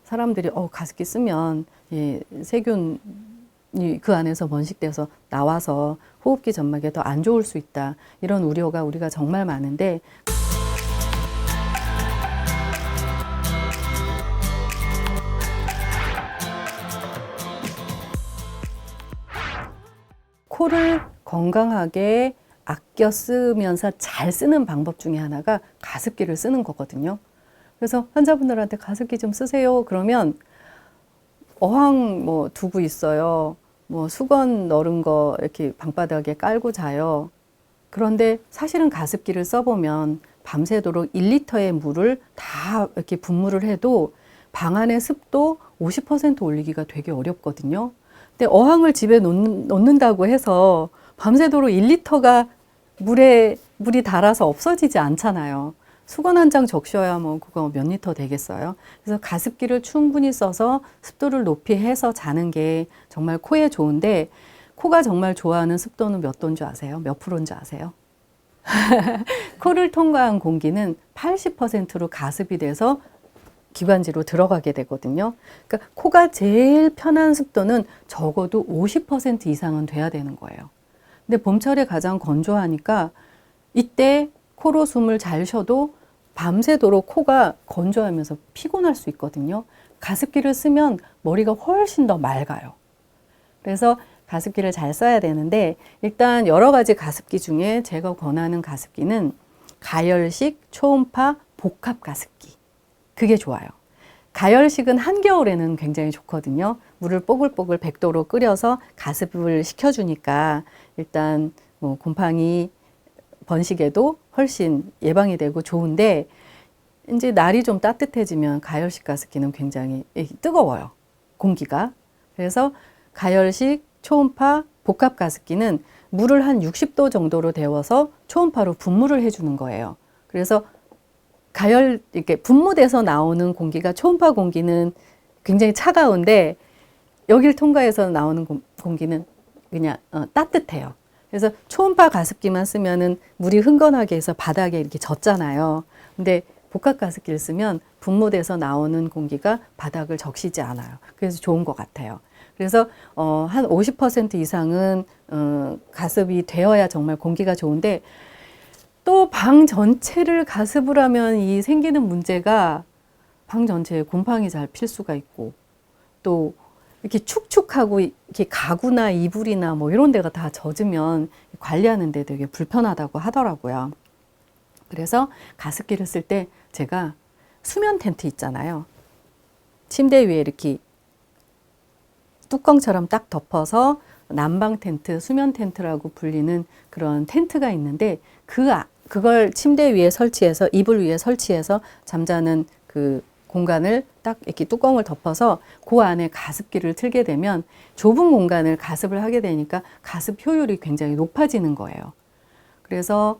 사람들이 가습기 쓰면 세균이 그 안에서 번식돼서 나와서 호흡기 점막에 더 안 좋을 수 있다. 이런 우려가 우리가 정말 많은데, 코를 건강하게 아껴 쓰면서 잘 쓰는 방법 중에 하나가 가습기를 쓰는 거거든요. 그래서 환자분들한테 가습기 좀 쓰세요. 그러면 어항 뭐 두고 있어요. 뭐 수건 넣은 거 이렇게 방바닥에 깔고 자요. 그런데 사실은 가습기를 써보면 밤새도록 1리터의 물을 다 이렇게 분무를 해도 방 안의 습도 50% 올리기가 되게 어렵거든요. 근데 어항을 집에 놓는다고 해서 밤새도록 1리터가 물이 닳아서 없어지지 않잖아요. 수건 한 장 적셔야 뭐 그거 몇 리터 되겠어요. 그래서 가습기를 충분히 써서 습도를 높이 해서 자는 게 정말 코에 좋은데, 코가 정말 좋아하는 습도는 몇 도인 줄 아세요? 몇 프로인 줄 아세요? 코를 통과한 공기는 80%로 가습이 돼서 기관지로 들어가게 되거든요. 그러니까 코가 제일 편한 습도는 적어도 50% 이상은 돼야 되는 거예요. 근데 봄철에 가장 건조하니까 이때 코로 숨을 잘 쉬어도 밤새도록 코가 건조하면서 피곤할 수 있거든요. 가습기를 쓰면 머리가 훨씬 더 맑아요. 그래서 가습기를 잘 써야 되는데, 일단 여러 가지 가습기 중에 제가 권하는 가습기는 가열식 초음파 복합 가습기. 그게 좋아요. 가열식은 한겨울에는 굉장히 좋거든요. 물을 뽀글뽀글 100도로 끓여서 가습을 시켜주니까 일단 뭐 곰팡이 번식에도 훨씬 예방이 되고 좋은데, 이제 날이 좀 따뜻해지면 가열식 가습기는 굉장히 뜨거워요, 공기가. 그래서 가열식 초음파 복합 가습기는 물을 한 60도 정도로 데워서 초음파로 분무를 해주는 거예요. 그래서 이렇게 분무돼서 나오는 공기가, 초음파 공기는 굉장히 차가운데 여기를 통과해서 나오는 공기는 그냥 따뜻해요. 그래서 초음파 가습기만 쓰면은 물이 흥건하게 해서 바닥에 이렇게 젖잖아요. 근데 복합 가습기를 쓰면 분무돼서 나오는 공기가 바닥을 적시지 않아요. 그래서 좋은 것 같아요. 그래서 한 50% 이상은 가습이 되어야 정말 공기가 좋은데, 또 방 전체를 가습을 하면 이 생기는 문제가, 방 전체에 곰팡이 잘 필 수가 있고, 또 이렇게 축축하고 이렇게 가구나 이불이나 뭐 이런 데가 다 젖으면 관리하는 데 되게 불편하다고 하더라고요. 그래서 가습기를 쓸 때 제가 수면 텐트 있잖아요. 침대 위에 이렇게 뚜껑처럼 딱 덮어서 난방 텐트, 수면 텐트라고 불리는 그런 텐트가 있는데, 그걸 침대 위에 설치해서, 이불 위에 설치해서 잠자는 그 공간을 딱 이렇게 뚜껑을 덮어서 그 안에 가습기를 틀게 되면 좁은 공간을 가습을 하게 되니까 가습 효율이 굉장히 높아지는 거예요. 그래서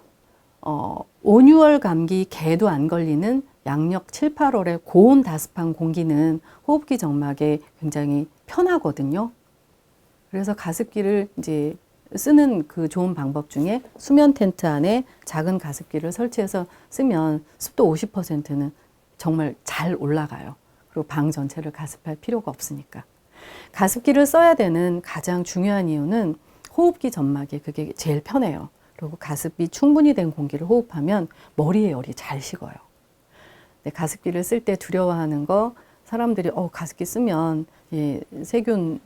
온유월 감기, 개도 안 걸리는 양력 7, 8월에 고온 다습한 공기는 호흡기 점막에 굉장히 편하거든요. 그래서 가습기를 이제 쓰는 그 좋은 방법 중에 수면 텐트 안에 작은 가습기를 설치해서 쓰면 습도 50%는 정말 잘 올라가요. 그리고 방 전체를 가습할 필요가 없으니까. 가습기를 써야 되는 가장 중요한 이유는 호흡기 점막에 그게 제일 편해요. 그리고 가습이 충분히 된 공기를 호흡하면 머리에 열이 잘 식어요. 근데 가습기를 쓸 때 두려워하는 거, 사람들이 가습기 쓰면 세균이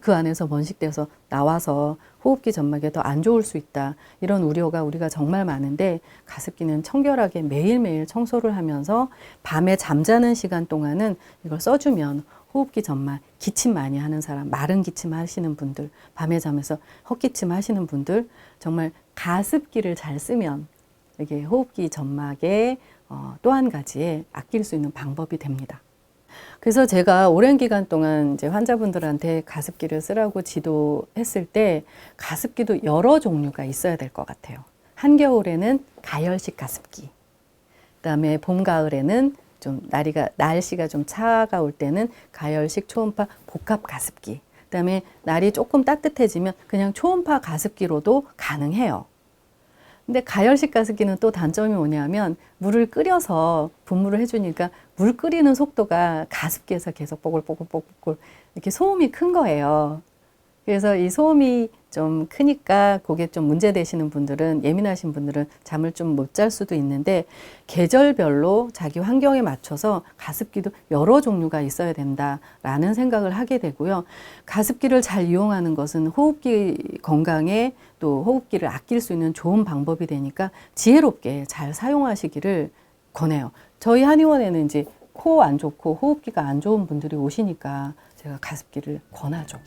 그 안에서 번식돼서 나와서 호흡기 점막에 더 안 좋을 수 있다. 이런 우려가 우리가 정말 많은데, 가습기는 청결하게 매일매일 청소를 하면서 밤에 잠자는 시간 동안은 이걸 써주면 호흡기 점막, 기침 많이 하는 사람, 마른 기침 하시는 분들, 밤에 잠에서 헛기침 하시는 분들, 정말 가습기를 잘 쓰면 이게 호흡기 점막에 또 한 가지의 아낄 수 있는 방법이 됩니다. 그래서 제가 오랜 기간 동안 이제 환자분들한테 가습기를 쓰라고 지도했을 때, 가습기도 여러 종류가 있어야 될 것 같아요. 한겨울에는 가열식 가습기, 그다음에 봄, 가을에는 좀 날씨가 좀 차가울 때는 가열식 초음파 복합 가습기, 그다음에 날이 조금 따뜻해지면 그냥 초음파 가습기로도 가능해요. 근데 가열식 가습기는 또 단점이 뭐냐면 물을 끓여서 분무를 해주니까 물 끓이는 속도가 가습기에서 계속 뽀글뽀글뽀글 이렇게 소음이 큰 거예요. 그래서 이 소음이 좀 크니까 그게 좀 문제 되시는 분들은, 예민하신 분들은 잠을 좀 못 잘 수도 있는데, 계절별로 자기 환경에 맞춰서 가습기도 여러 종류가 있어야 된다라는 생각을 하게 되고요. 가습기를 잘 이용하는 것은 호흡기 건강에 또 호흡기를 아낄 수 있는 좋은 방법이 되니까 지혜롭게 잘 사용하시기를 권해요. 저희 한의원에는 이제 코 안 좋고 호흡기가 안 좋은 분들이 오시니까 제가 가습기를 권하죠.